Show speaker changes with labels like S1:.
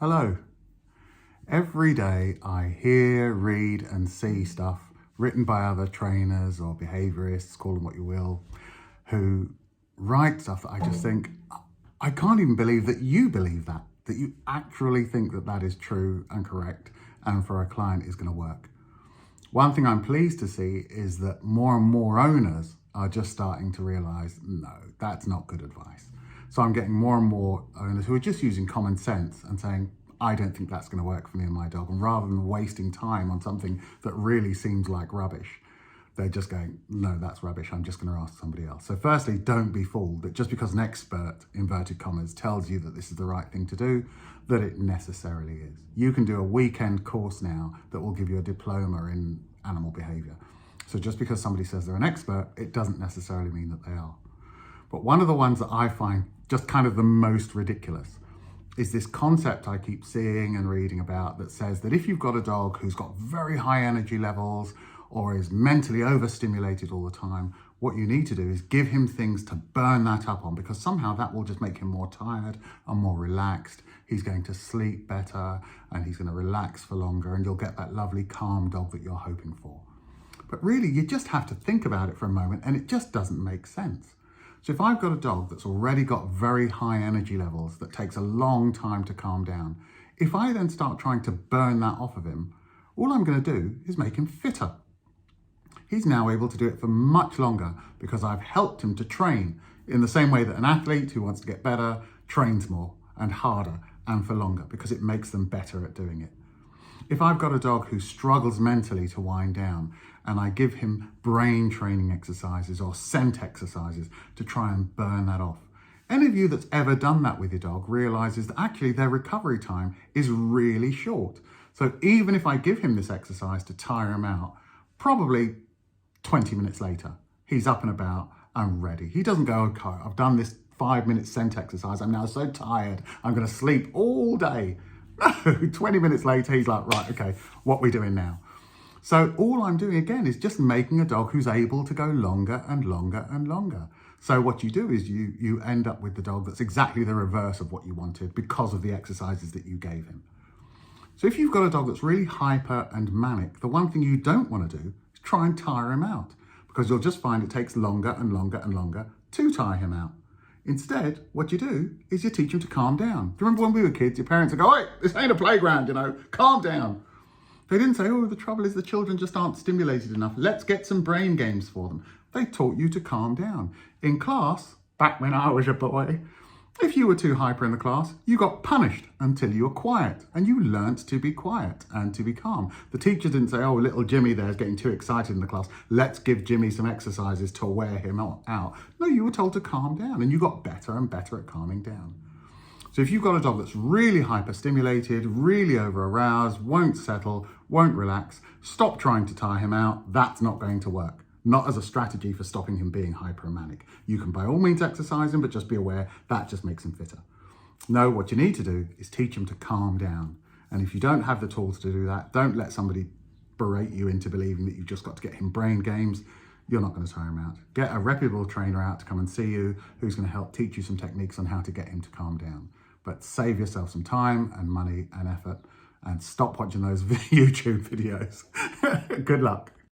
S1: Hello. Every day I hear, read and see stuff written by other trainers or behaviorists, call them what you will, who write stuff that I just think, I can't even believe that you believe that you actually think that that is true and correct and for a client is going to work. One thing I'm pleased to see is that more and more owners are just starting to realize, no, that's not good advice. So I'm getting more and more owners who are just using common sense and saying, I don't think that's going to work for me and my dog. And rather than wasting time on something that really seems like rubbish, they're just going, no, that's rubbish. I'm just going to ask somebody else. So firstly, don't be fooled that just because an expert, inverted commas, tells you that this is the right thing to do, that it necessarily is. You can do a weekend course now that will give you a diploma in animal behavior. So just because somebody says they're an expert, it doesn't necessarily mean that they are. But one of the ones that I find just kind of the most ridiculous is this concept I keep seeing and reading about that says that if you've got a dog who's got very high energy levels or is mentally overstimulated all the time, what you need to do is give him things to burn that up on, because somehow that will just make him more tired and more relaxed. He's going to sleep better and he's going to relax for longer and you'll get that lovely calm dog that you're hoping for. But really, you just have to think about it for a moment and it just doesn't make sense. So if I've got a dog that's already got very high energy levels that takes a long time to calm down, if I then start trying to burn that off of him, all I'm going to do is make him fitter. He's now able to do it for much longer because I've helped him to train in the same way that an athlete who wants to get better trains more and harder and for longer because it makes them better at doing it. If I've got a dog who struggles mentally to wind down and I give him brain training exercises or scent exercises to try and burn that off, any of you that's ever done that with your dog realizes that actually their recovery time is really short. So even if I give him this exercise to tire him out, probably 20 minutes later, he's up and about and ready. He doesn't go, okay, I've done this 5-minute scent exercise. I'm now so tired. I'm going to sleep all day. No, 20 minutes later, he's like, right, okay, what are we doing now? So all I'm doing again is just making a dog who's able to go longer and longer and longer. So what you do is you end up with the dog that's exactly the reverse of what you wanted because of the exercises that you gave him. So if you've got a dog that's really hyper and manic, the one thing you don't want to do is try and tire him out, because you'll just find it takes longer and longer and longer to tire him out. Instead, what you do is you teach him to calm down. Do you remember when we were kids, your parents would go, hey, this ain't a playground, calm down. They didn't say, oh, the trouble is the children just aren't stimulated enough. Let's get some brain games for them. They taught you to calm down. In class, back when I was a boy, if you were too hyper in the class, you got punished until you were quiet and you learnt to be quiet and to be calm. The teacher didn't say, oh, little Jimmy there is getting too excited in the class. Let's give Jimmy some exercises to wear him out. No, you were told to calm down and you got better and better at calming down. So if you've got a dog that's really hyper-stimulated, really over-aroused, won't settle, won't relax, stop trying to tire him out. That's not going to work. Not as a strategy for stopping him being hypermanic. You can by all means exercise him, but just be aware that just makes him fitter. No, what you need to do is teach him to calm down. And if you don't have the tools to do that, don't let somebody berate you into believing that you've just got to get him brain games. You're not going to tire him out. Get a reputable trainer out to come and see you who's going to help teach you some techniques on how to get him to calm down. But save yourself some time and money and effort and stop watching those YouTube videos. Good luck.